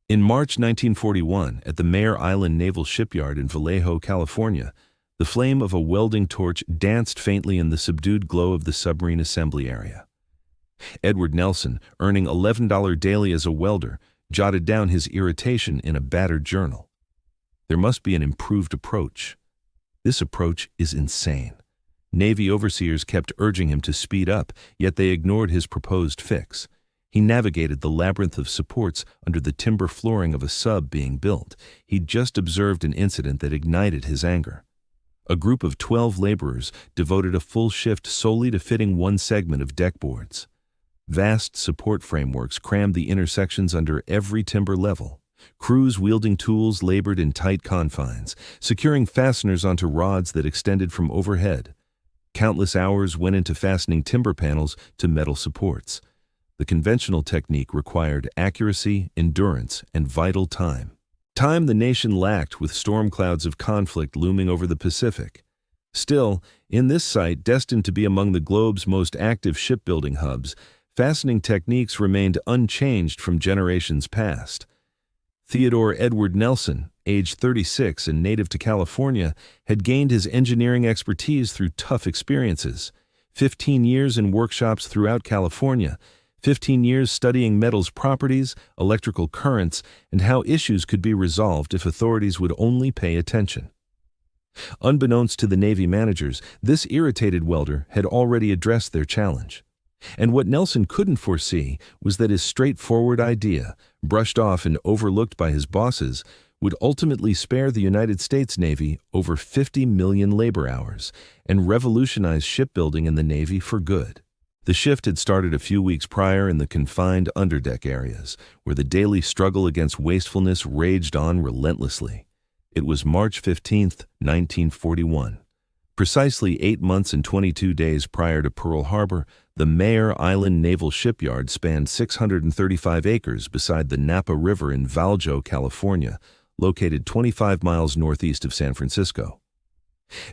In March 1941, at the Mare Island Naval Shipyard in Vallejo, California, the flame of a welding torch danced faintly in the subdued glow of the submarine assembly area. Edward Nelson, earning $11 daily as a welder, jotted down his irritation in a battered journal. There must be an improved approach. This approach is insane. Navy overseers kept urging him to speed up, yet they ignored his proposed fix. He navigated the labyrinth of supports under the timber flooring of a sub being built. He'd just observed an incident that ignited his anger. A group of 12 laborers devoted a full shift solely to fitting one segment of deck boards. Vast support frameworks crammed the intersections under every timber level. Crews wielding tools labored in tight confines, securing fasteners onto rods that extended from overhead. Countless hours went into fastening timber panels to metal supports. The conventional technique required accuracy, endurance, and vital time. Time the nation lacked with storm clouds of conflict looming over the Pacific. Still, in this site destined to be among the globe's most active shipbuilding hubs, fastening techniques remained unchanged from generations past. Theodore Edward Nelson, age 36 and native to California, had gained his engineering expertise through tough experiences. 15 years in workshops throughout California, 15 years studying metals properties, electrical currents, and how issues could be resolved if authorities would only pay attention. Unbeknownst to the Navy managers, this irritated welder had already addressed their challenge. And what Nelson couldn't foresee was that his straightforward idea, brushed off and overlooked by his bosses, would ultimately spare the United States Navy over 50 million labor hours and revolutionize shipbuilding in the Navy for good. The shift had started a few weeks prior in the confined underdeck areas, where the daily struggle against wastefulness raged on relentlessly. It was March 15, 1941. Precisely 8 months and 22 days prior to Pearl Harbor, the Mare Island Naval Shipyard spanned 635 acres beside the Napa River in Vallejo, California, located 25 miles northeast of San Francisco.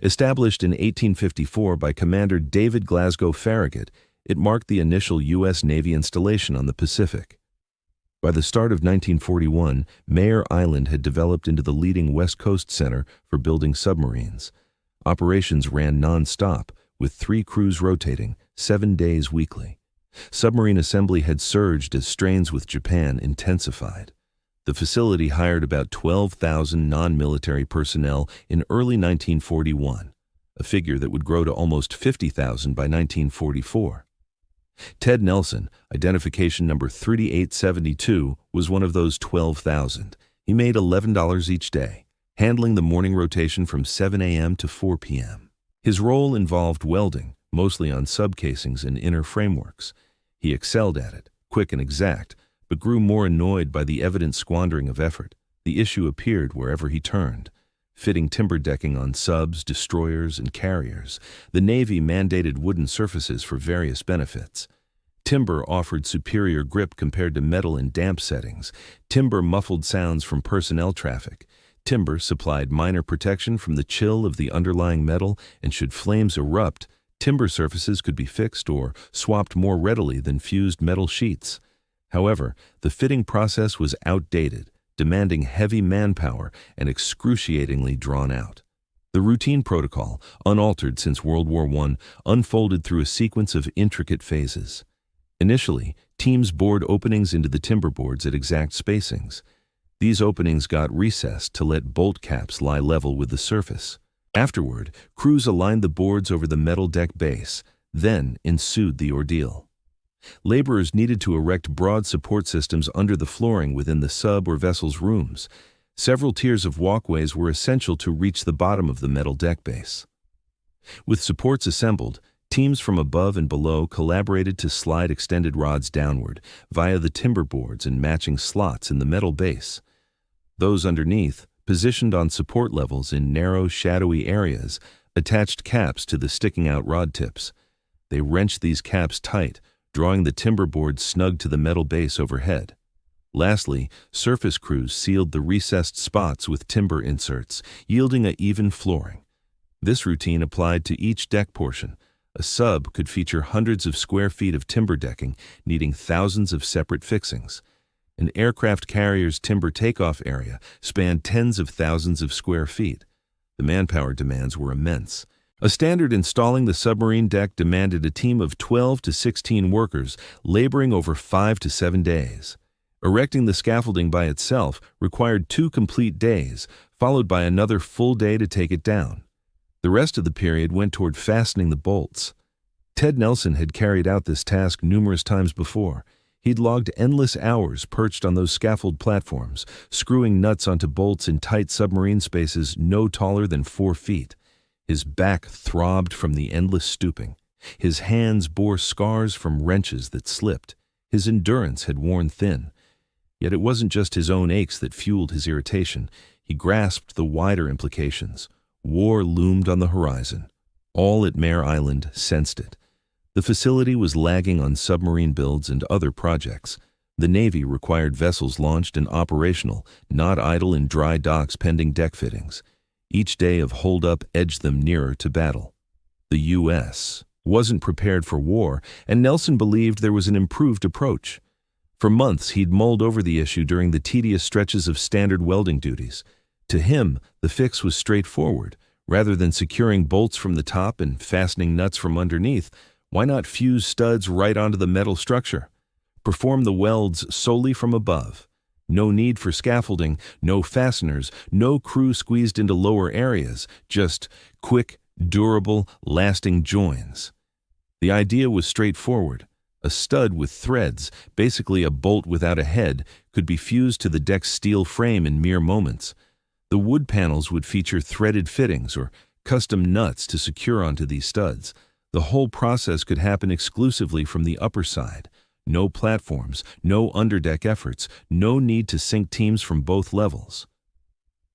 Established in 1854 by Commander David Glasgow Farragut, it marked the initial U.S. Navy installation on the Pacific. By the start of 1941, Mare Island had developed into the leading West Coast center for building submarines. Operations ran non-stop, with 3 crews rotating, 7 days weekly. Submarine assembly had surged as strains with Japan intensified. The facility hired about 12,000 non-military personnel in early 1941, a figure that would grow to almost 50,000 by 1944. Ted Nelson, identification number 3872, was one of those 12,000. He made $11 each day, handling the morning rotation from 7 a.m. to 4 p.m. His role involved welding, mostly on subcasings and inner frameworks. He excelled at it, quick and exact, but grew more annoyed by the evident squandering of effort. The issue appeared wherever he turned. Fitting timber decking on subs, destroyers, and carriers, the Navy mandated wooden surfaces for various benefits. Timber offered superior grip compared to metal in damp settings. Timber muffled sounds from personnel traffic. Timber supplied minor protection from the chill of the underlying metal, and should flames erupt, timber surfaces could be fixed or swapped more readily than fused metal sheets. However, the fitting process was outdated, demanding heavy manpower and excruciatingly drawn out. The routine protocol, unaltered since World War I, unfolded through a sequence of intricate phases. Initially, teams bored openings into the timber boards at exact spacings. These openings got recessed to let bolt caps lie level with the surface. Afterward, crews aligned the boards over the metal deck base. Then ensued the ordeal. Laborers needed to erect broad support systems under the flooring within the sub or vessel's rooms. Several tiers of walkways were essential to reach the bottom of the metal deck base. With supports assembled, teams from above and below collaborated to slide extended rods downward via the timber boards and matching slots in the metal base. Those underneath, positioned on support levels in narrow, shadowy areas, attached caps to the sticking-out rod tips. They wrenched these caps tight, drawing the timber board snug to the metal base overhead. Lastly, surface crews sealed the recessed spots with timber inserts, yielding an even flooring. This routine applied to each deck portion. A sub could feature hundreds of square feet of timber decking, needing thousands of separate fixings. An aircraft carrier's timber takeoff area spanned tens of thousands of square feet. The manpower demands were immense. A standard installing the submarine deck demanded a team of 12 to 16 workers laboring over 5 to 7 days. Erecting the scaffolding by itself required 2 complete days, followed by another full day to take it down. The rest of the period went toward fastening the bolts. Ted Nelson had carried out this task numerous times before. He'd logged endless hours perched on those scaffold platforms, screwing nuts onto bolts in tight submarine spaces no taller than 4 feet. His back throbbed from the endless stooping. His hands bore scars from wrenches that slipped. His endurance had worn thin. Yet it wasn't just his own aches that fueled his irritation. He grasped the wider implications. War loomed on the horizon. All at Mare Island sensed it. The facility was lagging on submarine builds and other projects. The Navy required vessels launched and operational, not idle in dry docks pending deck fittings. Each day of holdup edged them nearer to battle. The U.S. wasn't prepared for war, and Nelson believed there was an improved approach. For months, he'd mulled over the issue during the tedious stretches of standard welding duties. To him, the fix was straightforward. Rather than securing bolts from the top and fastening nuts from underneath, why not fuse studs right onto the metal structure? Perform the welds solely from above. No need for scaffolding, no fasteners, no crew squeezed into lower areas, just quick, durable, lasting joins. The idea was straightforward. A stud with threads, basically a bolt without a head, could be fused to the deck's steel frame in mere moments. The wood panels would feature threaded fittings or custom nuts to secure onto these studs. The whole process could happen exclusively from the upper side. No platforms, no underdeck efforts, no need to sync teams from both levels.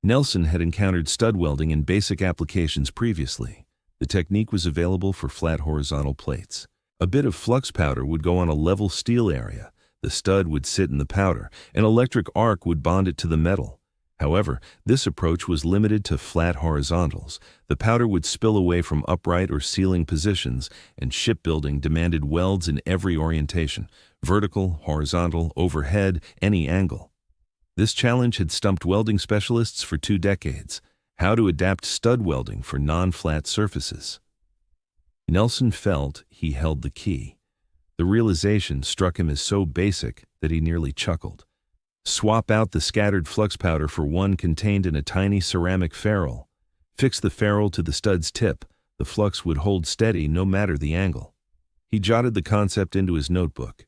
Nelson had encountered stud welding in basic applications previously. The technique was available for flat horizontal plates. A bit of flux powder would go on a level steel area. The stud would sit in the powder. An electric arc would bond it to the metal. However, this approach was limited to flat horizontals. The powder would spill away from upright or ceiling positions, and shipbuilding demanded welds in every orientation: vertical, horizontal, overhead, any angle. This challenge had stumped welding specialists for 2 decades: how to adapt stud welding for non-flat surfaces. Nelson felt he held the key. The realization struck him as so basic that he nearly chuckled. Swap out the scattered flux powder for one contained in a tiny ceramic ferrule. Fix the ferrule to the stud's tip. The flux would hold steady no matter the angle. He jotted the concept into his notebook.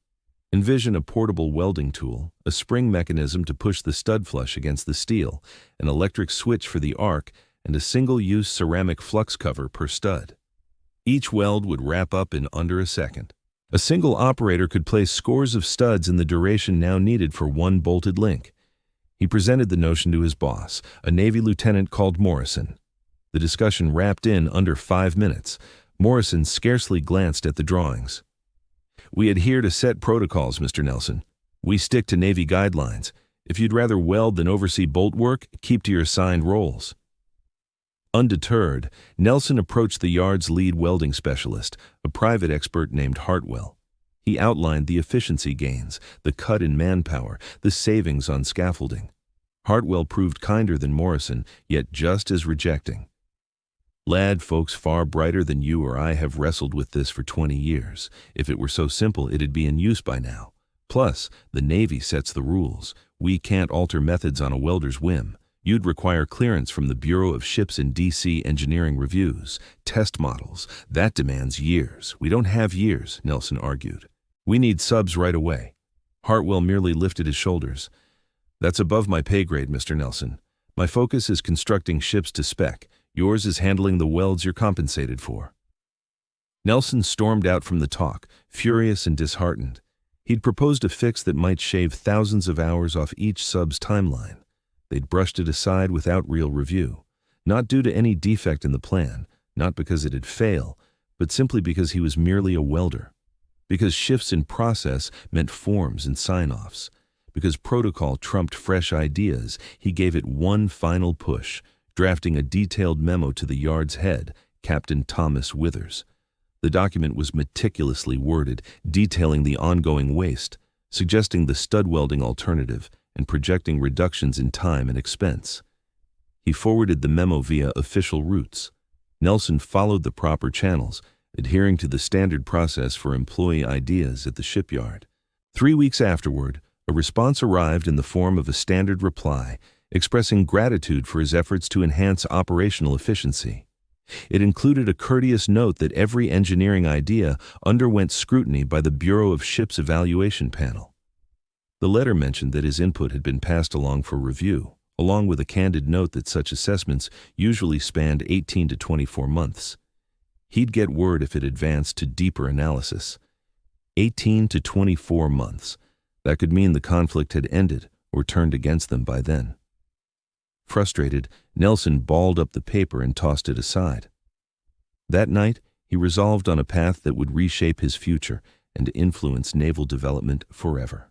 Envision a portable welding tool, a spring mechanism to push the stud flush against the steel, an electric switch for the arc, and a single-use ceramic flux cover per stud. Each weld would wrap up in under a second. A single operator could place scores of studs in the duration now needed for one bolted link. He presented the notion to his boss, a Navy lieutenant called Morrison. The discussion wrapped in under 5 minutes. Morrison scarcely glanced at the drawings. "We adhere to set protocols, Mr. Nelson. We stick to Navy guidelines. If you'd rather weld than oversee bolt work, keep to your assigned roles." Undeterred, Nelson approached the yard's lead welding specialist, a private expert named Hartwell. He outlined the efficiency gains, the cut in manpower, the savings on scaffolding. Hartwell proved kinder than Morrison, yet just as rejecting. "Lad, folks far brighter than you or I have wrestled with this for 20 years. If it were so simple, it'd be in use by now. Plus, the Navy sets the rules. We can't alter methods on a welder's whim. You'd require clearance from the Bureau of Ships and DC engineering reviews, test models. That demands years. We don't have years," Nelson argued. "We need subs right away." Hartwell merely lifted his shoulders. "That's above my pay grade, Mr. Nelson. My focus is constructing ships to spec. Yours is handling the welds you're compensated for." Nelson stormed out from the talk, furious and disheartened. He'd proposed a fix that might shave thousands of hours off each sub's timeline. They'd brushed it aside without real review, not due to any defect in the plan, not because it'd fail, but simply because he was merely a welder. Because shifts in process meant forms and sign-offs. Because protocol trumped fresh ideas, he gave it one final push, drafting a detailed memo to the yard's head, Captain Thomas Withers. The document was meticulously worded, detailing the ongoing waste. suggesting the stud welding alternative and projecting reductions in time and expense. He forwarded the memo via official routes. Nelson followed the proper channels, adhering to the standard process for employee ideas at the shipyard. 3 weeks afterward, a response arrived in the form of a standard reply, expressing gratitude for his efforts to enhance operational efficiency. It included a courteous note that every engineering idea underwent scrutiny by the Bureau of Ships Evaluation Panel. The letter mentioned that his input had been passed along for review, along with a candid note that such assessments usually spanned 18 to 24 months. He'd get word if it advanced to deeper analysis. 18 to 24 months. That could mean the conflict had ended or turned against them by then. Frustrated, Nelson balled up the paper and tossed it aside. That night, he resolved on a path that would reshape his future and influence naval development forever.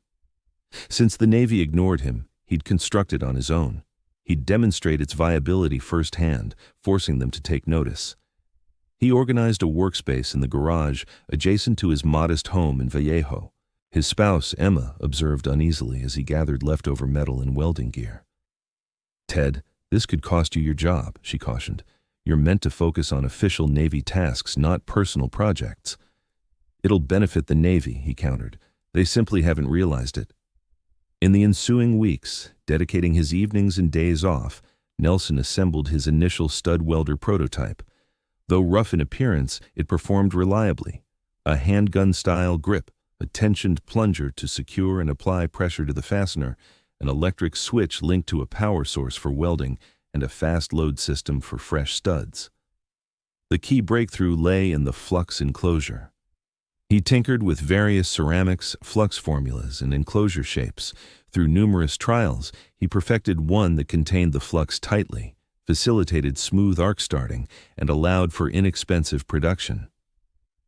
Since the Navy ignored him, he'd constructed on his own. He'd demonstrate its viability firsthand, forcing them to take notice. He organized a workspace in the garage adjacent to his modest home in Vallejo. His spouse, Emma, observed uneasily as he gathered leftover metal and welding gear. "Ted, this could cost you your job," she cautioned. "You're meant to focus on official Navy tasks, not personal projects." "It'll benefit the Navy," he countered. "They simply haven't realized it." In the ensuing weeks, dedicating his evenings and days off, Nelson assembled his initial stud welder prototype. Though rough in appearance, it performed reliably. A handgun-style grip, a tensioned plunger to secure and apply pressure to the fastener, an electric switch linked to a power source for welding, and a fast load system for fresh studs. The key breakthrough lay in the flux enclosure. He tinkered with various ceramics, flux formulas, and enclosure shapes. Through numerous trials, he perfected one that contained the flux tightly, facilitated smooth arc starting, and allowed for inexpensive production.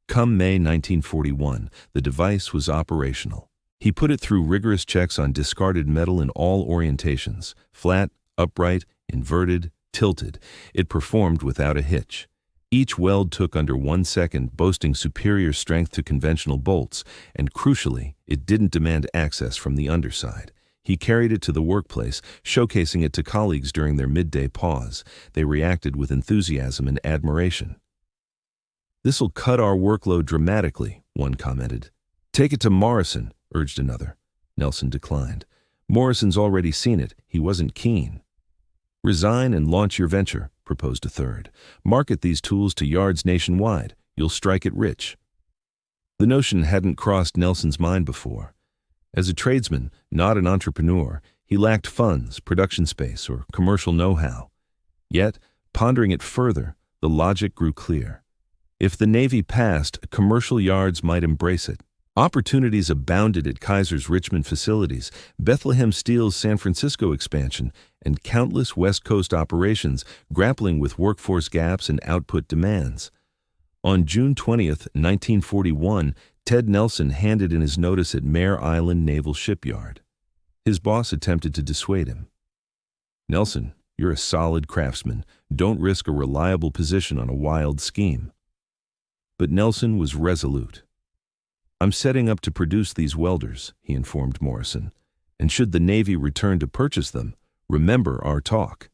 Come May 1941, the device was operational. He put it through rigorous checks on discarded metal in all orientations: flat, upright, inverted, tilted. It performed without a hitch. Each weld took under 1 second, boasting superior strength to conventional bolts, and crucially, it didn't demand access from the underside. He carried it to the workplace, showcasing it to colleagues during their midday pause. They reacted with enthusiasm and admiration. "This'll cut our workload dramatically," one commented. "Take it to Morrison," urged another. Nelson declined. "Morrison's already seen it. He wasn't keen." "Resign and launch your venture," proposed a third. "Market these tools to yards nationwide. You'll strike it rich." The notion hadn't crossed Nelson's mind before. As a tradesman, not an entrepreneur, he lacked funds, production space, or commercial know-how. Yet, pondering it further, the logic grew clear. If the Navy passed, commercial yards might embrace it. Opportunities abounded at Kaiser's Richmond facilities, Bethlehem Steel's San Francisco expansion, and countless West Coast operations grappling with workforce gaps and output demands. On June 20, 1941, Ted Nelson handed in his notice at Mare Island Naval Shipyard. His boss attempted to dissuade him. "Nelson, you're a solid craftsman. Don't risk a reliable position on a wild scheme." But Nelson was resolute. "I'm setting up to produce these welders," he informed Morrison, "and should the Navy return to purchase them, remember our talk."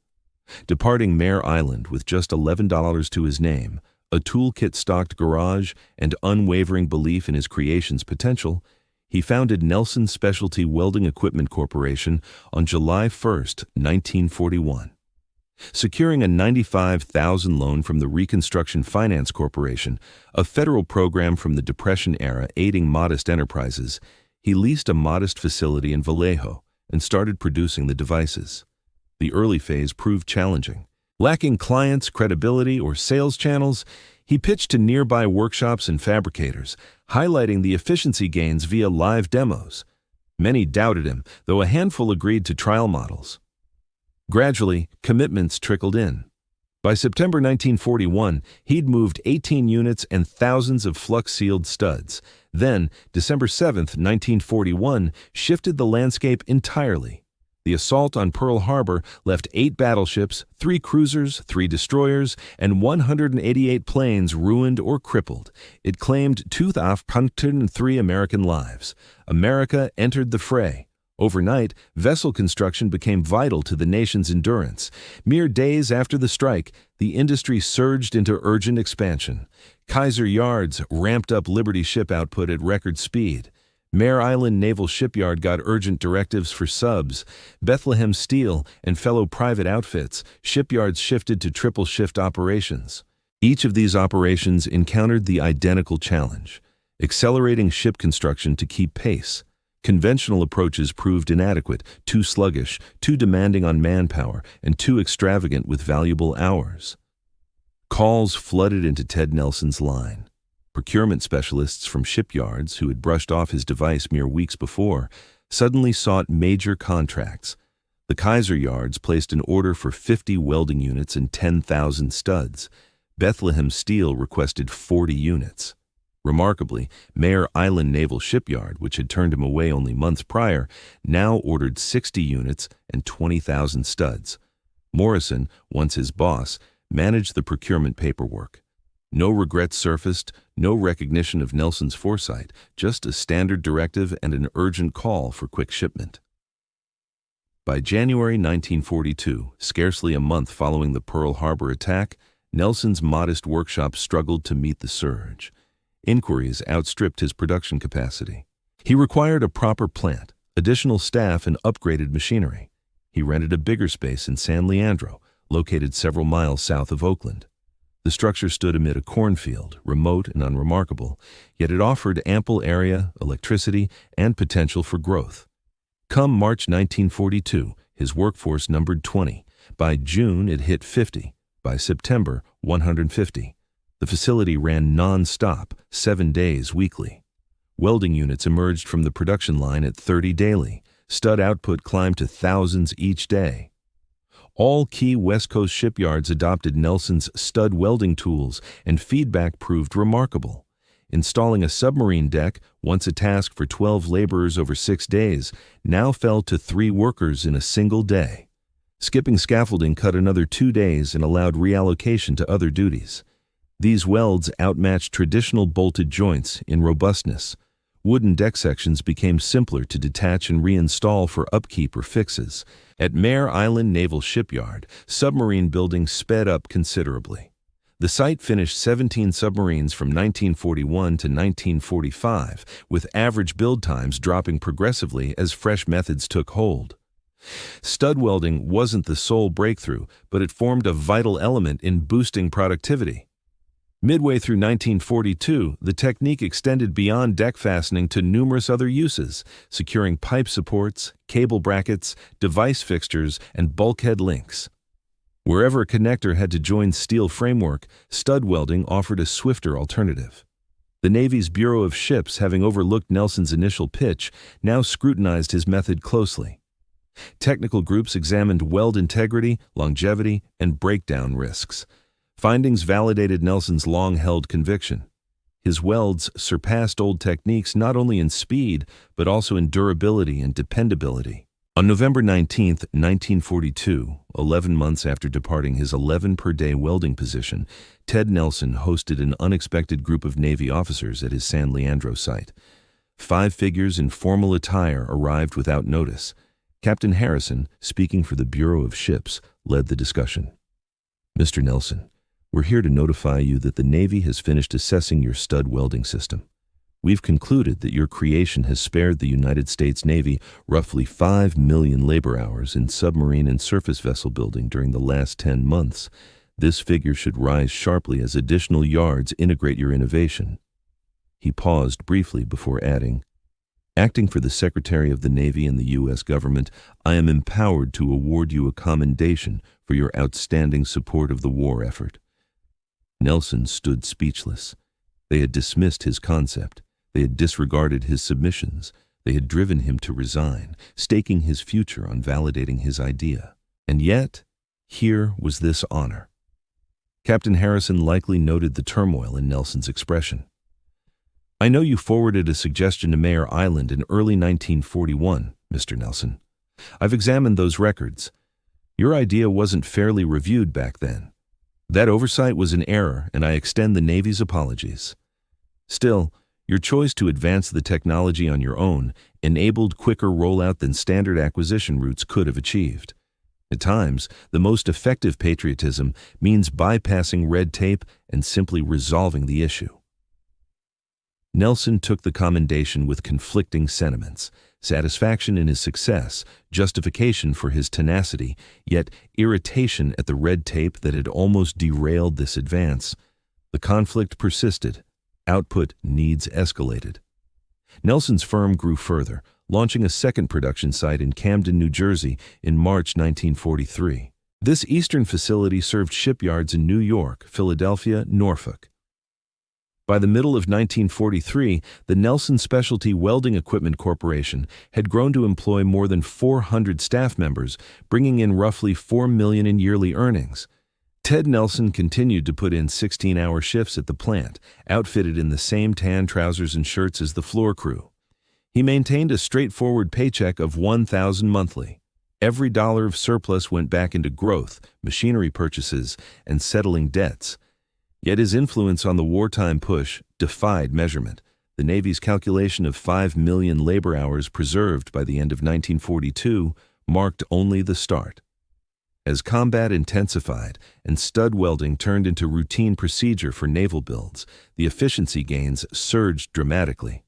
Departing Mare Island with just $11 to his name, a toolkit-stocked garage, and unwavering belief in his creation's potential, he founded Nelson Specialty Welding Equipment Corporation on July 1, 1941. Securing a $95,000 loan from the Reconstruction Finance Corporation, a federal program from the Depression era aiding modest enterprises, he leased a modest facility in Vallejo and started producing the devices. The early phase proved challenging. Lacking clients, credibility, or sales channels, he pitched to nearby workshops and fabricators, highlighting the efficiency gains via live demos. Many doubted him, though a handful agreed to trial models. Gradually, commitments trickled in. By September 1941, he'd moved 18 units and thousands of flux-sealed studs. Then, December 7, 1941, shifted the landscape entirely. The assault on Pearl Harbor left 8 battleships, 3 cruisers, 3 destroyers, and 188 planes ruined or crippled. It claimed 203 American lives. America entered the fray. Overnight, vessel construction became vital to the nation's endurance. Mere days after the strike, the industry surged into urgent expansion. Kaiser Yards ramped up Liberty ship output at record speed. Mare Island Naval Shipyard got urgent directives for subs. Bethlehem Steel and fellow private outfits, shipyards shifted to triple-shift operations. Each of these operations encountered the identical challenge: accelerating ship construction to keep pace. Conventional approaches proved inadequate, too sluggish, too demanding on manpower, and too extravagant with valuable hours. Calls flooded into Ted Nelson's line. Procurement specialists from shipyards, who had brushed off his device mere weeks before, suddenly sought major contracts. The Kaiser Yards placed an order for 50 welding units and 10,000 studs. Bethlehem Steel requested 40 units. Remarkably, Mare Island Naval Shipyard, which had turned him away only months prior, now ordered 60 units and 20,000 studs. Morrison, once his boss, managed the procurement paperwork. No regrets surfaced, no recognition of Nelson's foresight, just a standard directive and an urgent call for quick shipment. By January 1942, scarcely a month following the Pearl Harbor attack, Nelson's modest workshop struggled to meet the surge. Inquiries outstripped his production capacity. He required a proper plant, additional staff, and upgraded machinery. He rented a bigger space in San Leandro, located several miles south of Oakland. The structure stood amid a cornfield, remote and unremarkable, yet it offered ample area, electricity, and potential for growth. Come March 1942, his workforce numbered 20. By June, it hit 50. By September, 150. The facility ran non-stop, 7 days weekly. Welding units emerged from the production line at 30 daily. Stud output climbed to thousands each day. All key West Coast shipyards adopted Nelson's stud welding tools, and feedback proved remarkable. Installing a submarine deck, once a task for 12 laborers over 6 days, now fell to 3 workers in a single day. Skipping scaffolding cut another 2 days and allowed reallocation to other duties. These welds outmatched traditional bolted joints in robustness. Wooden deck sections became simpler to detach and reinstall for upkeep or fixes. At Mare Island Naval Shipyard, submarine building sped up considerably. The site finished 17 submarines from 1941 to 1945, with average build times dropping progressively as fresh methods took hold. Stud welding wasn't the sole breakthrough, but it formed a vital element in boosting productivity. Midway through 1942, the technique extended beyond deck fastening to numerous other uses, securing pipe supports, cable brackets, device fixtures, and bulkhead links. Wherever a connector had to join steel framework, stud welding offered a swifter alternative. The Navy's Bureau of Ships, having overlooked Nelson's initial pitch, now scrutinized his method closely. Technical groups examined weld integrity, longevity, and breakdown risks. Findings validated Nelson's long-held conviction. His welds surpassed old techniques not only in speed, but also in durability and dependability. On November 19, 1942, 11 months after departing his 11-per-day welding position, Ted Nelson hosted an unexpected group of Navy officers at his San Leandro site. 5 figures in formal attire arrived without notice. Captain Harrison, speaking for the Bureau of Ships, led the discussion. "Mr. Nelson, we're here to notify you that the Navy has finished assessing your stud welding system. We've concluded that your creation has spared the United States Navy roughly 5 million labor hours in submarine and surface vessel building during the last 10 months. This figure should rise sharply as additional yards integrate your innovation." He paused briefly before adding, "Acting for the Secretary of the Navy and the U.S. government, I am empowered to award you a commendation for your outstanding support of the war effort." Nelson stood speechless. They had dismissed his concept. They had disregarded his submissions. They had driven him to resign, staking his future on validating his idea. And yet, here was this honor. Captain Harrison likely noted the turmoil in Nelson's expression. "I know you forwarded a suggestion to Mare Island in early 1941, Mr. Nelson. I've examined those records. Your idea wasn't fairly reviewed back then. That oversight was an error, and I extend the Navy's apologies. Still, your choice to advance the technology on your own enabled quicker rollout than standard acquisition routes could have achieved. At times, the most effective patriotism means bypassing red tape and simply resolving the issue. Nelson took the commendation with conflicting sentiments, satisfaction in his success, justification for his tenacity, yet irritation at the red tape that had almost derailed this advance. The conflict persisted. Output needs escalated. Nelson's firm grew further, launching a second production site in Camden, New Jersey in March 1943. This eastern facility served shipyards in New York, Philadelphia, Norfolk. By the middle of 1943, the Nelson Specialty Welding Equipment Corporation had grown to employ more than 400 staff members, bringing in roughly $4 million in yearly earnings. Ted Nelson continued to put in 16-hour shifts at the plant, outfitted in the same tan trousers and shirts as the floor crew. He maintained a straightforward paycheck of $1,000 monthly. Every dollar of surplus went back into growth, machinery purchases, and settling debts. Yet his influence on the wartime push defied measurement. The Navy's calculation of 5 million labor hours preserved by the end of 1942 marked only the start. As combat intensified and stud welding turned into routine procedure for naval builds, the efficiency gains surged dramatically.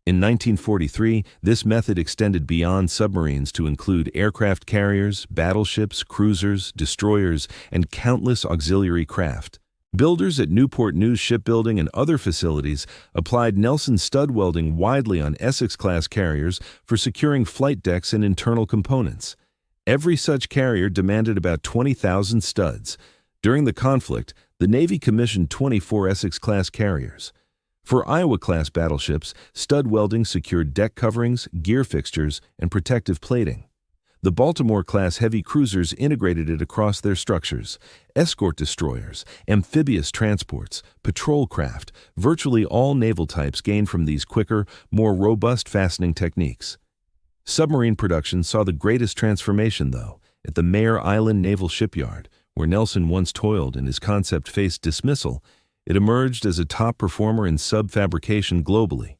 In 1943, this method extended beyond submarines to include aircraft carriers, battleships, cruisers, destroyers, and countless auxiliary craft. Builders at Newport News Shipbuilding and other facilities applied Nelson stud welding widely on Essex-class carriers for securing flight decks and internal components. Every such carrier demanded about 20,000 studs. During the conflict, the Navy commissioned 24 Essex-class carriers. For Iowa-class battleships, stud welding secured deck coverings, gear fixtures, and protective plating. The Baltimore-class heavy cruisers integrated it across their structures. Escort destroyers, amphibious transports, patrol craft, virtually all naval types gained from these quicker, more robust fastening techniques. Submarine production saw the greatest transformation, though, at the Mare Island Naval Shipyard, where Nelson once toiled and his concept faced dismissal. It emerged as a top performer in sub-fabrication globally.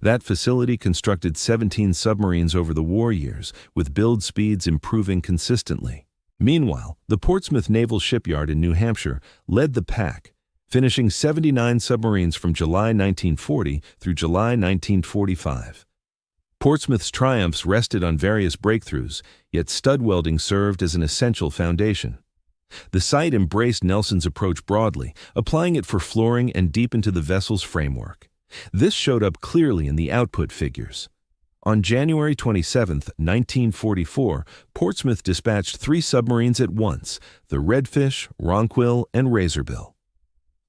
That facility constructed 17 submarines over the war years, with build speeds improving consistently. Meanwhile, the Portsmouth Naval Shipyard in New Hampshire led the pack, finishing 79 submarines from July 1940 through July 1945. Portsmouth's triumphs rested on various breakthroughs, yet stud welding served as an essential foundation. The site embraced Nelson's approach broadly, applying it for flooring and deep into the vessel's framework. This showed up clearly in the output figures. On January 27, 1944, Portsmouth dispatched 3 submarines at once, the Redfish, Ronquil, and Razorbill.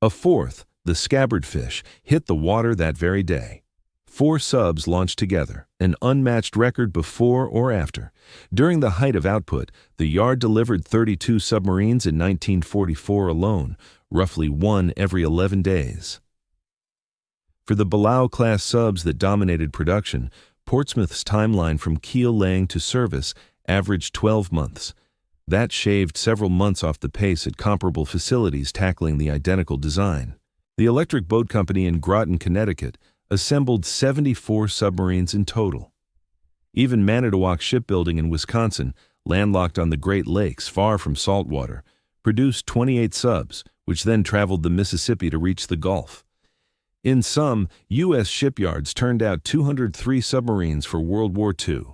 A fourth, the Scabbardfish, hit the water that very day. 4 subs launched together, an unmatched record before or after. During the height of output, the yard delivered 32 submarines in 1944 alone, roughly 1 every 11 days. For the Below-class subs that dominated production, Portsmouth's timeline from keel laying to service averaged 12 months. That shaved several months off the pace at comparable facilities tackling the identical design. The Electric Boat Company in Groton, Connecticut, assembled 74 submarines in total. Even Manitowoc Shipbuilding in Wisconsin, landlocked on the Great Lakes far from saltwater, produced 28 subs, which then traveled the Mississippi to reach the Gulf. In sum, U.S. shipyards turned out 203 submarines for World War II.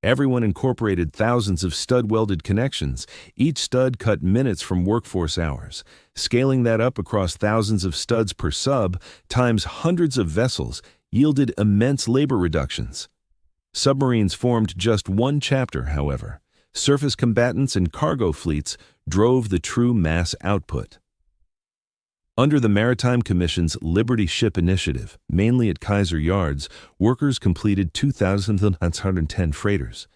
Everyone incorporated thousands of stud-welded connections. Each stud cut minutes from workforce hours. Scaling that up across thousands of studs per sub times hundreds of vessels yielded immense labor reductions. Submarines formed just one chapter, however. Surface combatants and cargo fleets drove the true mass output. Under the Maritime Commission's Liberty Ship Initiative, mainly at Kaiser Yards, workers completed 2,910 freighters.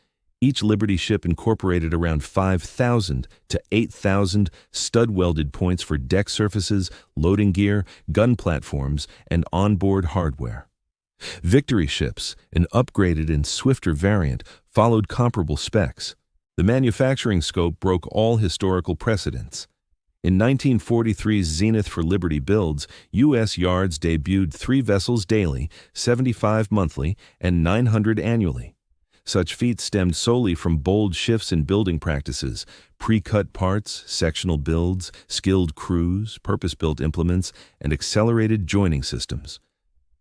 Each Liberty ship incorporated around 5,000 to 8,000 stud-welded points for deck surfaces, loading gear, gun platforms, and onboard hardware. Victory ships, an upgraded and swifter variant, followed comparable specs. The manufacturing scope broke all historical precedents. In 1943's Zenith for Liberty builds, U.S. yards debuted 3 vessels daily, 75 monthly, and 900 annually. Such feats stemmed solely from bold shifts in building practices, pre-cut parts, sectional builds, skilled crews, purpose-built implements, and accelerated joining systems.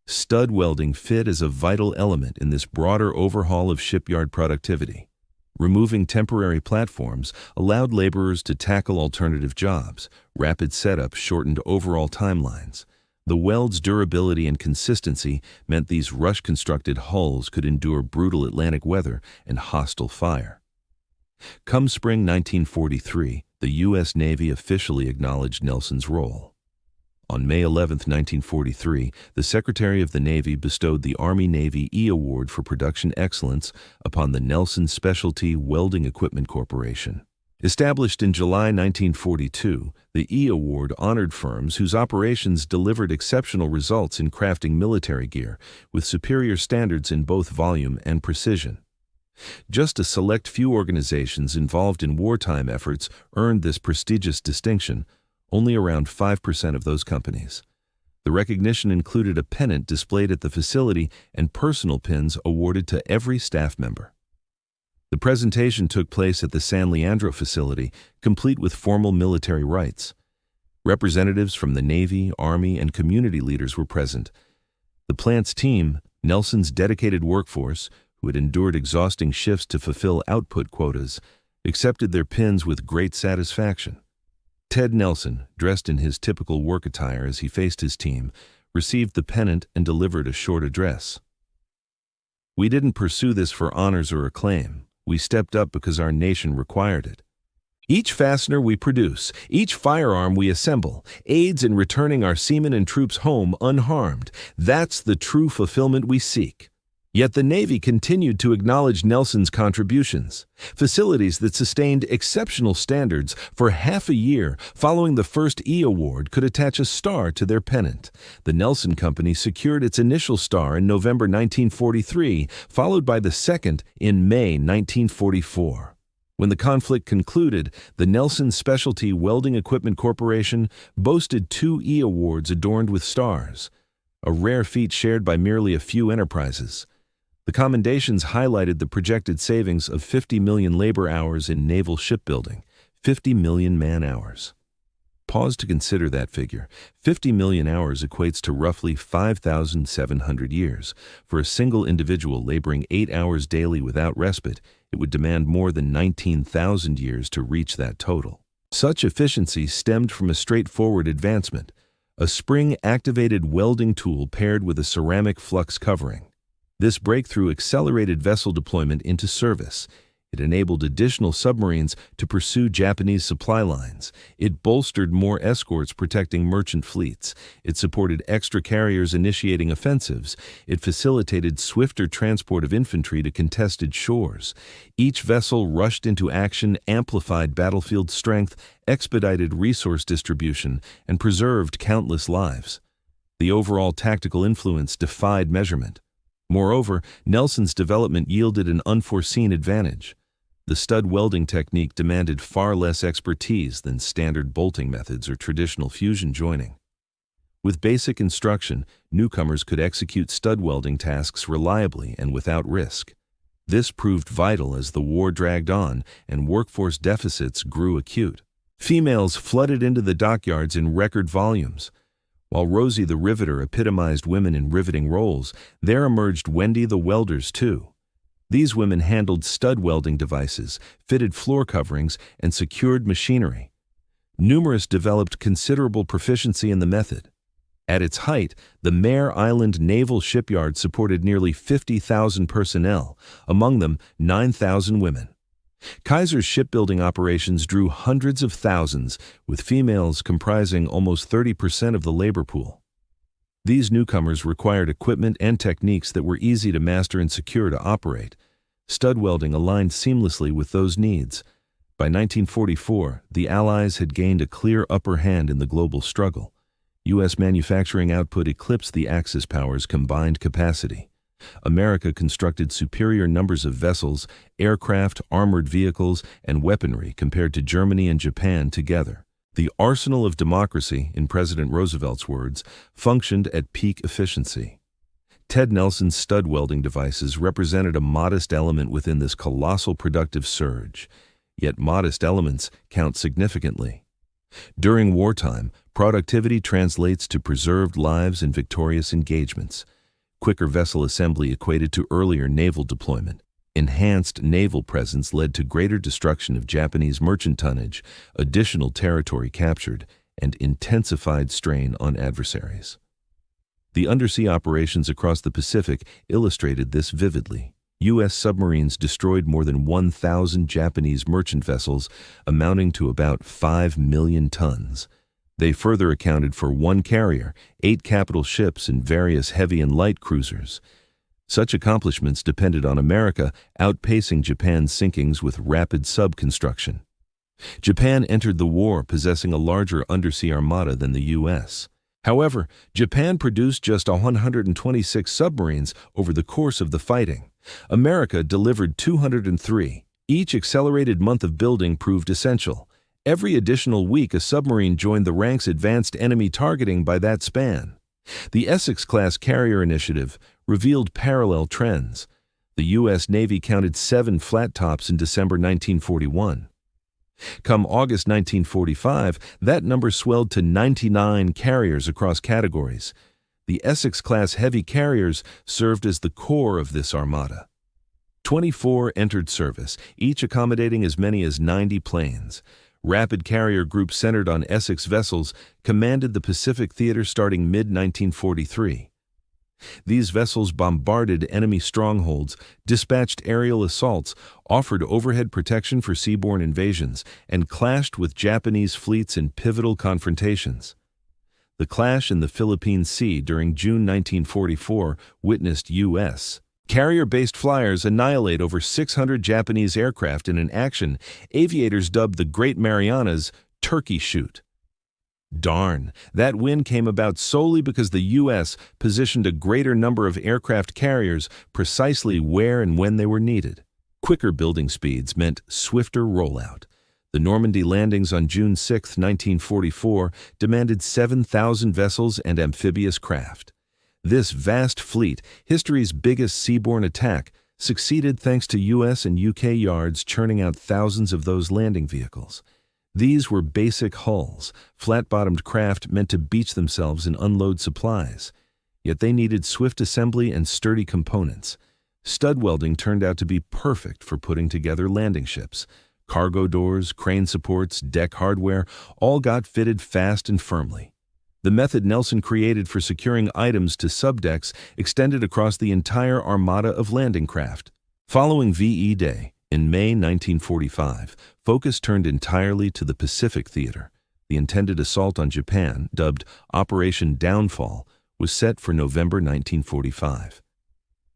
Stud welding fit as a vital element in this broader overhaul of shipyard productivity. Removing temporary platforms allowed laborers to tackle alternative jobs. Rapid setup shortened overall timelines. The weld's durability and consistency meant these rush-constructed hulls could endure brutal Atlantic weather and hostile fire. Come spring 1943, the U.S. Navy officially acknowledged Nelson's role. On May 11, 1943, the Secretary of the Navy bestowed the Army-Navy E Award for Production Excellence upon the Nelson Specialty Welding Equipment Corporation. Established in July 1942, the E Award honored firms whose operations delivered exceptional results in crafting military gear, with superior standards in both volume and precision. Just a select few organizations involved in wartime efforts earned this prestigious distinction, only around 5% of those companies. The recognition included a pennant displayed at the facility and personal pins awarded to every staff member. The presentation took place at the San Leandro facility, complete with formal military rites. Representatives from the Navy, Army, and community leaders were present. The plant's team, Nelson's dedicated workforce, who had endured exhausting shifts to fulfill output quotas, accepted their pins with great satisfaction. Ted Nelson, dressed in his typical work attire as he faced his team, received the pennant and delivered a short address. "We didn't pursue this for honors or acclaim. We stepped up because our nation required it. Each fastener we produce, each firearm we assemble, aids in returning our seamen and troops home unharmed. That's the true fulfillment we seek." Yet the Navy continued to acknowledge Nelson's contributions. Facilities that sustained exceptional standards for half a year following the first E Award could attach a star to their pennant. The Nelson Company secured its initial star in November 1943, followed by the second in May 1944. When the conflict concluded, the Nelson Specialty Welding Equipment Corporation boasted 2 E Awards adorned with stars, a rare feat shared by merely a few enterprises. The commendations highlighted the projected savings of 50 million labor hours in naval shipbuilding, 50 million man-hours. Pause to consider that figure. 50 million hours equates to roughly 5,700 years. For a single individual laboring 8 hours daily without respite, it would demand more than 19,000 years to reach that total. Such efficiency stemmed from a straightforward advancement, a spring-activated welding tool paired with a ceramic flux covering. This breakthrough accelerated vessel deployment into service. It enabled additional submarines to pursue Japanese supply lines. It bolstered more escorts protecting merchant fleets. It supported extra carriers initiating offensives. It facilitated swifter transport of infantry to contested shores. Each vessel rushed into action, amplified battlefield strength, expedited resource distribution, and preserved countless lives. The overall tactical influence defied measurement. Moreover, Nelson's development yielded an unforeseen advantage. The stud welding technique demanded far less expertise than standard bolting methods or traditional fusion joining. With basic instruction, newcomers could execute stud welding tasks reliably and without risk. This proved vital as the war dragged on and workforce deficits grew acute. Females flooded into the dockyards in record volumes. While Rosie the Riveter epitomized women in riveting roles, there emerged Wendy the Welder'S too. These women handled stud welding devices, fitted floor coverings, and secured machinery. Numerous developed considerable proficiency in the method. At its height, the Mare Island Naval Shipyard supported nearly 50,000 personnel, among them 9,000 women. Kaiser's shipbuilding operations drew hundreds of thousands, with females comprising almost 30% of the labor pool. These newcomers required equipment and techniques that were easy to master and secure to operate. Stud welding aligned seamlessly with those needs. By 1944, the Allies had gained a clear upper hand in the global struggle. U.S. manufacturing output eclipsed the Axis powers' combined capacity. America constructed superior numbers of vessels, aircraft, armored vehicles, and weaponry compared to Germany and Japan together. The arsenal of democracy, in President Roosevelt's words, functioned at peak efficiency. Ted Nelson's stud welding devices represented a modest element within this colossal productive surge. Yet modest elements count significantly. During wartime, productivity translates to preserved lives and victorious engagements. Quicker vessel assembly equated to earlier naval deployment. Enhanced naval presence led to greater destruction of Japanese merchant tonnage, additional territory captured, and intensified strain on adversaries. The undersea operations across the Pacific illustrated this vividly. U.S. submarines destroyed more than 1,000 Japanese merchant vessels, amounting to about 5 million tons. They further accounted for 1 carrier, 8 capital ships, and various heavy and light cruisers. Such accomplishments depended on America outpacing Japan's sinkings with rapid sub-construction. Japan entered the war possessing a larger undersea armada than the U.S. However, Japan produced just 126 submarines over the course of the fighting. America delivered 203. Each accelerated month of building proved essential. Every additional week, a submarine joined the ranks advanced enemy targeting by that span. The Essex-class carrier initiative revealed parallel trends. The U.S. Navy counted 7 flat tops in December 1941. Come August 1945, that number swelled to 99 carriers across categories. The Essex-class heavy carriers served as the core of this armada. 24 entered service, each accommodating as many as 90 planes. Rapid carrier groups centered on Essex vessels commanded the Pacific theater starting mid-1943. These vessels bombarded enemy strongholds, dispatched aerial assaults, offered overhead protection for seaborne invasions, and clashed with Japanese fleets in pivotal confrontations. The clash in the Philippine Sea during June 1944 witnessed U.S. carrier-based flyers annihilate over 600 Japanese aircraft in an action aviators dubbed the Great Marianas Turkey Shoot. Darn, that win came about solely because the U.S. positioned a greater number of aircraft carriers precisely where and when they were needed. Quicker building speeds meant swifter rollout. The Normandy landings on June 6, 1944, demanded 7,000 vessels and amphibious craft. This vast fleet, history's biggest seaborne attack, succeeded thanks to U.S. and U.K. yards churning out thousands of those landing vehicles. These were basic hulls, flat-bottomed craft meant to beach themselves and unload supplies. Yet they needed swift assembly and sturdy components. Stud welding turned out to be perfect for putting together landing ships. Cargo doors, crane supports, deck hardware, all got fitted fast and firmly. The method Nelson created for securing items to subdecks extended across the entire armada of landing craft. Following VE Day, in May 1945, focus turned entirely to the Pacific theater. The intended assault on Japan, dubbed Operation Downfall, was set for November 1945.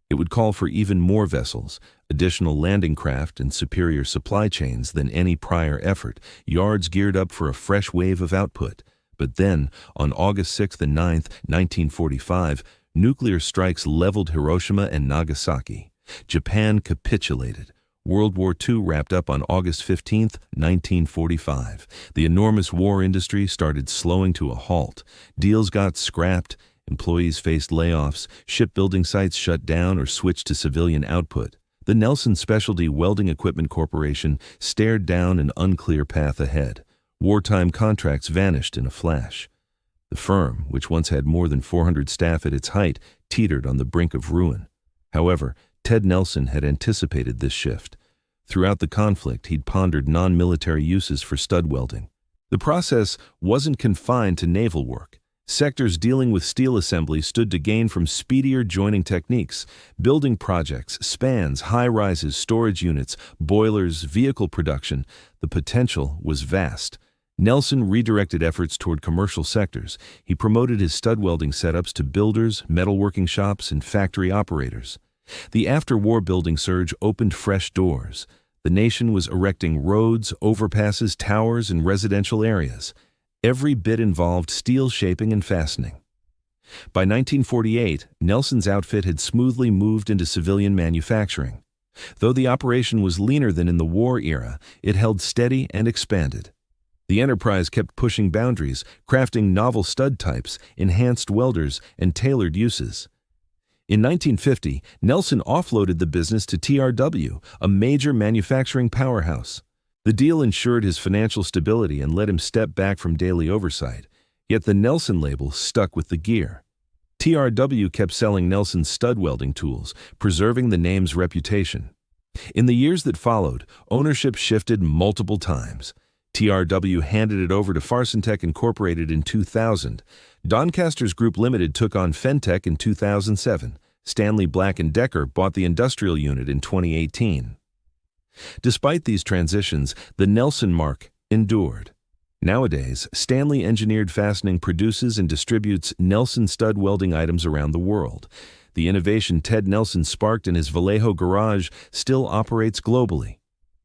It would call for even more vessels, additional landing craft, and superior supply chains than any prior effort. Yards geared up for a fresh wave of output. But then, on August 6 and 9, 1945, nuclear strikes leveled Hiroshima and Nagasaki. Japan capitulated. World War II wrapped up on August 15, 1945. The enormous war industry started slowing to a halt. Deals got scrapped, employees faced layoffs, shipbuilding sites shut down or switched to civilian output. The Nelson Specialty Welding Equipment Corporation stared down an unclear path ahead. Wartime contracts vanished in a flash. The firm, which once had more than 400 staff at its height, teetered on the brink of ruin. However, Ted Nelson had anticipated this shift. Throughout the conflict, he'd pondered non-military uses for stud welding. The process wasn't confined to naval work. Sectors dealing with steel assembly stood to gain from speedier joining techniques. Building projects, spans, high-rises, storage units, boilers, vehicle production. The potential was vast. Nelson redirected efforts toward commercial sectors. He promoted his stud welding setups to builders, metalworking shops, and factory operators. The after-war building surge opened fresh doors. The nation was erecting roads, overpasses, towers, and residential areas. Every bit involved steel shaping and fastening. By 1948, Nelson's outfit had smoothly moved into civilian manufacturing. Though the operation was leaner than in the war era, it held steady and expanded. The enterprise kept pushing boundaries, crafting novel stud types, enhanced welders, and tailored uses. In 1950, Nelson offloaded the business to TRW, a major manufacturing powerhouse. The deal ensured his financial stability and let him step back from daily oversight. Yet the Nelson label stuck with the gear. TRW kept selling Nelson's stud welding tools, preserving the name's reputation. In the years that followed, ownership shifted multiple times. TRW handed it over to Farsantech Incorporated in 2000. Doncaster's Group Limited took on Fentech in 2007. Stanley Black & Decker bought the industrial unit in 2018. Despite these transitions, the Nelson mark endured. Nowadays, Stanley Engineered Fastening produces and distributes Nelson stud welding items around the world. The innovation Ted Nelson sparked in his Vallejo garage still operates globally.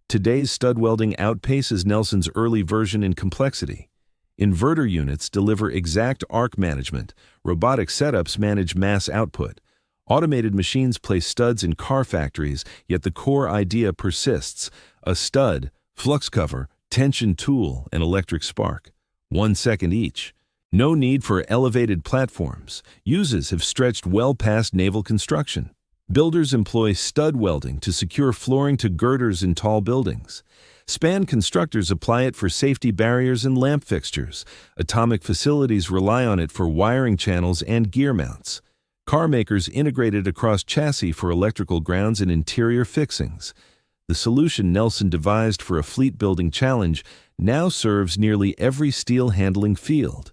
Today's stud welding outpaces Nelson's early version in complexity. Inverter units deliver exact arc management, robotic setups manage mass output. Automated machines place studs in car factories, yet the core idea persists: a stud, flux cover, tension tool, and electric spark. 1 second each. No need for elevated platforms. Uses have stretched well past naval construction. Builders employ stud welding to secure flooring to girders in tall buildings. Span constructors apply it for safety barriers and lamp fixtures. Atomic facilities rely on it for wiring channels and gear mounts. Car makers integrate it across chassis for electrical grounds and interior fixings. The solution Nelson devised for a fleet-building challenge now serves nearly every steel-handling field.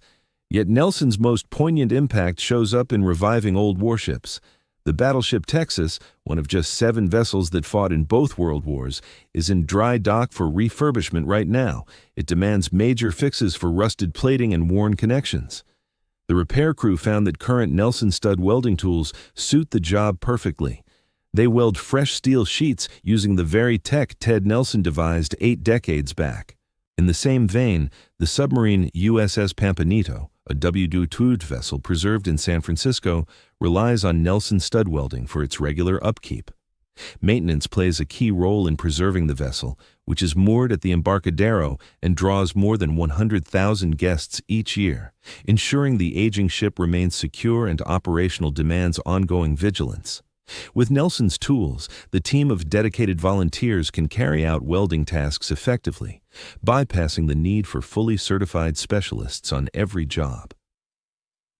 Yet Nelson's most poignant impact shows up in reviving old warships. The battleship Texas, one of just 7 vessels that fought in both World Wars, is in dry dock for refurbishment right now. It demands major fixes for rusted plating and worn connections. The repair crew found that current Nelson stud welding tools suit the job perfectly. They weld fresh steel sheets using the very tech Ted Nelson devised 8 decades back. In the same vein, the submarine USS Pampanito, a Ww2 vessel preserved in San Francisco, relies on Nelson stud welding for its regular upkeep. Maintenance plays a key role in preserving the vessel, which is moored at the Embarcadero and draws more than 100,000 guests each year. Ensuring the aging ship remains secure and operational demands ongoing vigilance. With Nelson's tools, the team of dedicated volunteers can carry out welding tasks effectively, bypassing the need for fully certified specialists on every job.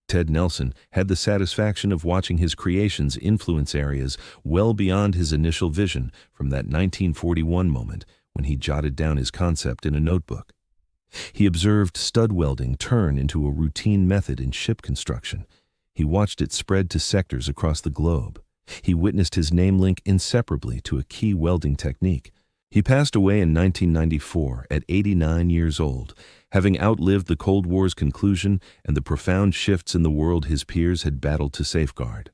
Ted Nelson had the satisfaction of watching his creations influence areas well beyond his initial vision from that 1941 moment when he jotted down his concept in a notebook. He observed stud welding turn into a routine method in ship construction. He watched it spread to sectors across the globe. He witnessed his name link inseparably to a key welding technique. He passed away in 1994 at 89 years old, having outlived the Cold War's conclusion and the profound shifts in the world his peers had battled to safeguard.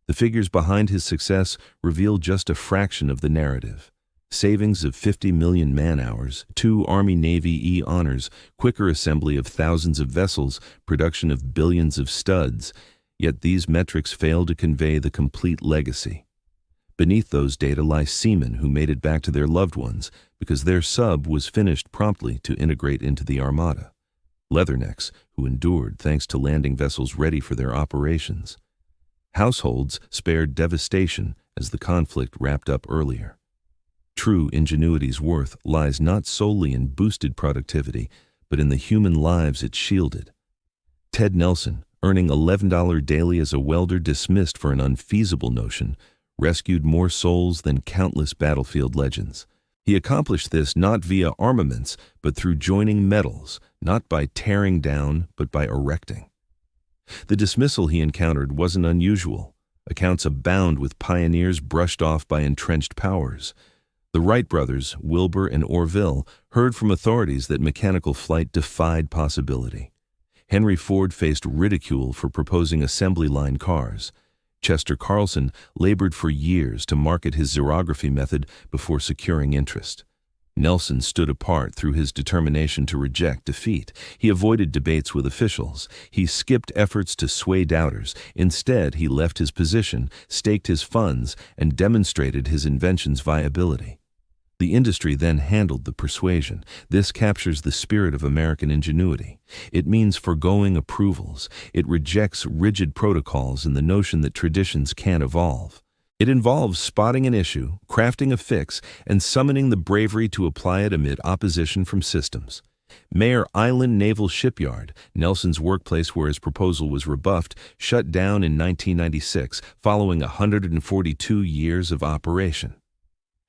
The figures behind his success reveal just a fraction of the narrative. Savings of 50 million man-hours, 2 Army-Navy E honors, quicker assembly of thousands of vessels, production of billions of studs. Yet these metrics fail to convey the complete legacy. Beneath those data lie seamen who made it back to their loved ones because their sub was finished promptly to integrate into the armada. Leathernecks who endured thanks to landing vessels ready for their operations. Households spared devastation as the conflict wrapped up earlier. True ingenuity's worth lies not solely in boosted productivity, but in the human lives it shielded. Ted Nelson, earning $11 daily as a welder dismissed for an unfeasible notion, rescued more souls than countless battlefield legends. He accomplished this not via armaments, but through joining metals, not by tearing down, but by erecting. The dismissal he encountered wasn't unusual. Accounts abound with pioneers brushed off by entrenched powers. The Wright brothers, Wilbur and Orville, heard from authorities that mechanical flight defied possibility. Henry Ford faced ridicule for proposing assembly line cars. Chester Carlson labored for years to market his xerography method before securing interest. Nelson stood apart through his determination to reject defeat. He avoided debates with officials. He skipped efforts to sway doubters. Instead, he left his position, staked his funds, and demonstrated his invention's viability. The industry then handled the persuasion. This captures the spirit of American ingenuity. It means forgoing approvals. It rejects rigid protocols and the notion that traditions can't evolve. It involves spotting an issue, crafting a fix, and summoning the bravery to apply it amid opposition from systems. Mare Island Naval Shipyard, Nelson's workplace where his proposal was rebuffed, shut down in 1996 following 142 years of operation.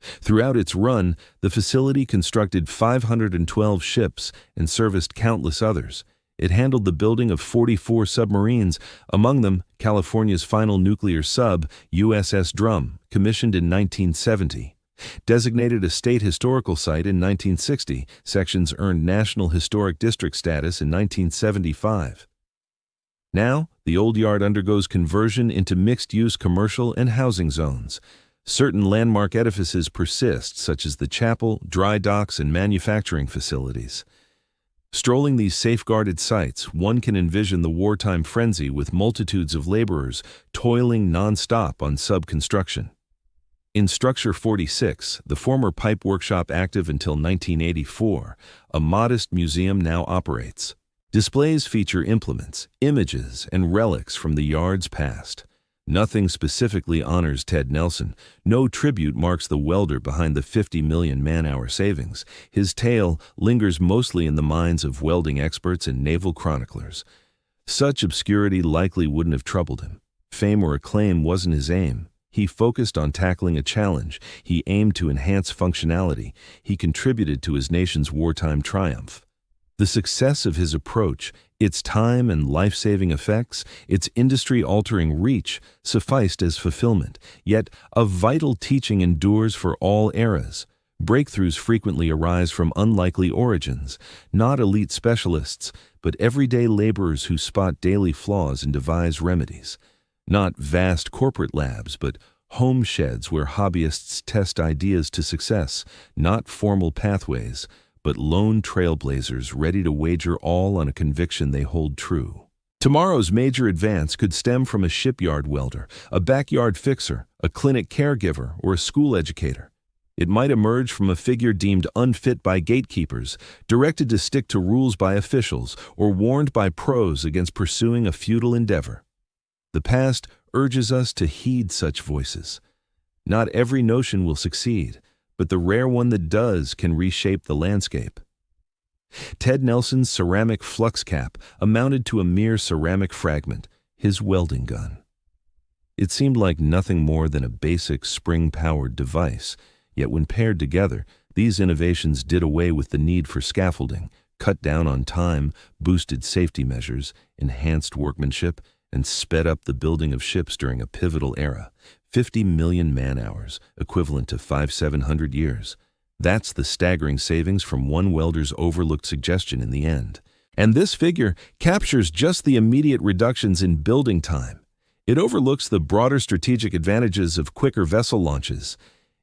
Throughout its run, the facility constructed 512 ships and serviced countless others. It handled the building of 44 submarines, among them California's final nuclear sub, USS Drum, commissioned in 1970. Designated a state historical site in 1960, sections earned National Historic District status in 1975. Now, the old yard undergoes conversion into mixed-use commercial and housing zones. Certain landmark edifices persist, such as the chapel, dry docks, and manufacturing facilities. Strolling these safeguarded sites, one can envision the wartime frenzy with multitudes of laborers toiling non-stop on sub-construction. In Structure 46, the former pipe workshop active until 1984, a modest museum now operates. Displays feature implements, images, and relics from the yard's past. Nothing specifically honors Ted Nelson. No tribute marks the welder behind the 50 million man-hour savings. His tale lingers mostly in the minds of welding experts and naval chroniclers. Such obscurity likely wouldn't have troubled him. Fame or acclaim wasn't his aim. He focused on tackling a challenge. He aimed to enhance functionality. He contributed to his nation's wartime triumph. The success of his approach, its time and life-saving effects, its industry-altering reach, sufficed as fulfillment. Yet, a vital teaching endures for all eras. Breakthroughs frequently arise from unlikely origins, not elite specialists, but everyday laborers who spot daily flaws and devise remedies. Not vast corporate labs, but home sheds where hobbyists test ideas to success, not formal pathways, but lone trailblazers ready to wager all on a conviction they hold true. Tomorrow's major advance could stem from a shipyard welder, a backyard fixer, a clinic caregiver, or a school educator. It might emerge from a figure deemed unfit by gatekeepers, directed to stick to rules by officials, or warned by pros against pursuing a futile endeavor. The past urges us to heed such voices. Not every notion will succeed, but the rare one that does can reshape the landscape. Ted Nelson's ceramic flux cap amounted to a mere ceramic fragment, his welding gun. It seemed like nothing more than a basic spring-powered device, yet when paired together, these innovations did away with the need for scaffolding, cut down on time, boosted safety measures, enhanced workmanship, and sped up the building of ships during a pivotal era. 50 million man-hours, equivalent to 700 years. That's the staggering savings from one welder's overlooked suggestion in the end. And this figure captures just the immediate reductions in building time. It overlooks the broader strategic advantages of quicker vessel launches.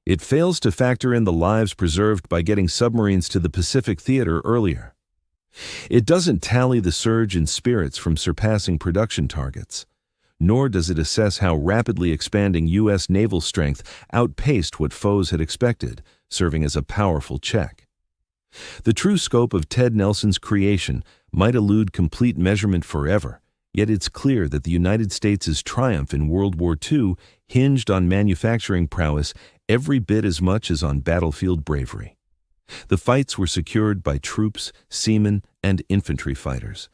It fails to factor in the lives preserved by getting submarines to the Pacific theater earlier. It doesn't tally the surge in spirits from surpassing production targets. Nor does it assess how rapidly expanding U.S. naval strength outpaced what foes had expected, serving as a powerful check. The true scope of Ted Nelson's creation might elude complete measurement forever, yet it's clear that the United States' triumph in World War II hinged on manufacturing prowess every bit as much as on battlefield bravery. The fights were secured by troops, seamen, and infantry fighters.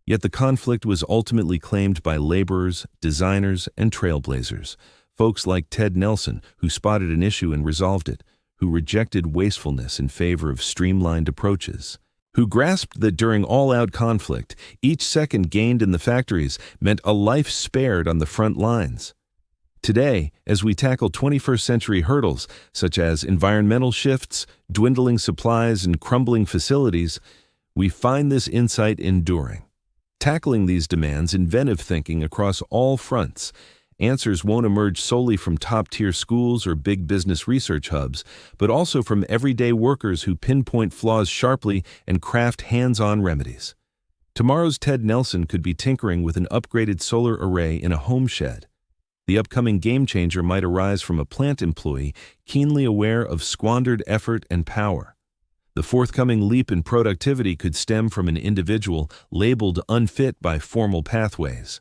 Yet the conflict was ultimately claimed by laborers, designers, and trailblazers, folks like Ted Nelson, who spotted an issue and resolved it, who rejected wastefulness in favor of streamlined approaches, who grasped that during all-out conflict, each second gained in the factories meant a life spared on the front lines. Today, as we tackle 21st-century hurdles such as environmental shifts, dwindling supplies, and crumbling facilities, we find this insight enduring. Tackling these demands inventive thinking across all fronts, Answers won't emerge solely from top-tier schools or big business research hubs, but also from everyday workers who pinpoint flaws sharply and craft hands-on remedies. Tomorrow's Ted Nelson could be tinkering with an upgraded solar array in a home shed. The upcoming game changer might arise from a plant employee keenly aware of squandered effort and power. The forthcoming leap in productivity could stem from an individual labeled unfit by formal pathways.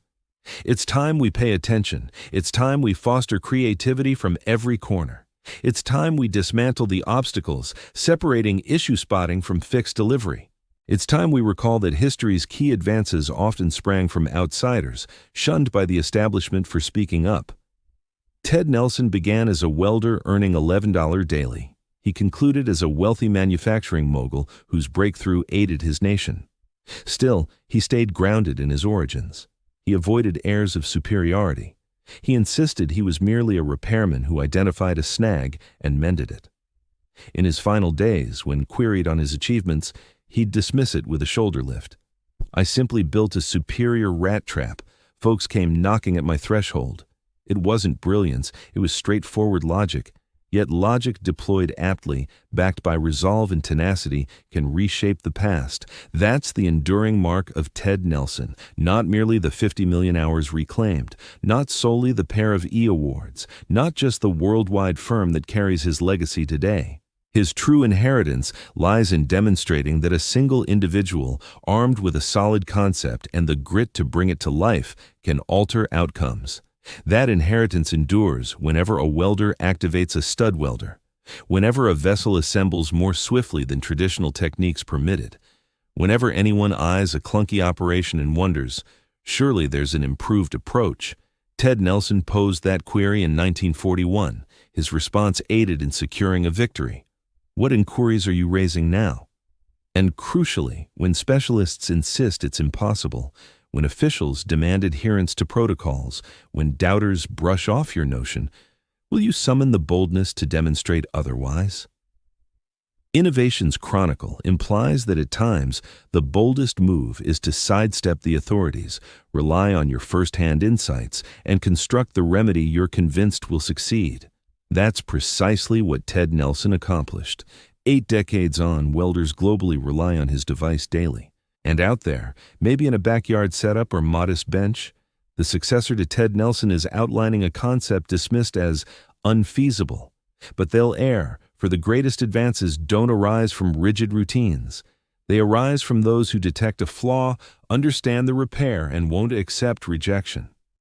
It's time we pay attention. It's time we foster creativity from every corner. It's time we dismantle the obstacles separating issue spotting from fixed delivery. It's time we recall that history's key advances often sprang from outsiders, shunned by the establishment for speaking up. Ted Nelson began as a welder earning $11 daily. He concluded as a wealthy manufacturing mogul whose breakthrough aided his nation. Still, he stayed grounded in his origins. He avoided airs of superiority. He insisted he was merely a repairman who identified a snag and mended it. In his final days, when queried on his achievements, he'd dismiss it with a shoulder lift. I simply built a superior rat trap. Folks came knocking at my threshold. It wasn't brilliance, it was straightforward logic. Yet logic deployed aptly, backed by resolve and tenacity, can reshape the past. That's the enduring mark of Ted Nelson, not merely the 50 million hours reclaimed, not solely the pair of E awards, not just the worldwide firm that carries his legacy today. His true inheritance lies in demonstrating that a single individual, armed with a solid concept and the grit to bring it to life, can alter outcomes. That inheritance endures whenever a welder activates a stud welder, whenever a vessel assembles more swiftly than traditional techniques permitted, whenever anyone eyes a clunky operation and wonders, surely there's an improved approach. Ted Nelson posed that query in 1941. His response aided in securing a victory. What inquiries are you raising now? And crucially, when specialists insist it's impossible, when officials demand adherence to protocols, when doubters brush off your notion, will you summon the boldness to demonstrate otherwise? Innovation's chronicle implies that at times the boldest move is to sidestep the authorities, rely on your first-hand insights, and construct the remedy you're convinced will succeed. That's precisely what Ted Nelson accomplished. 8 decades on, welders globally rely on his device daily. And out there, maybe in a backyard setup or modest bench, the successor to Ted Nelson is outlining a concept dismissed as unfeasible. But they'll err, for the greatest advances don't arise from rigid routines. They arise from those who detect a flaw, understand the repair, and won't accept rejection.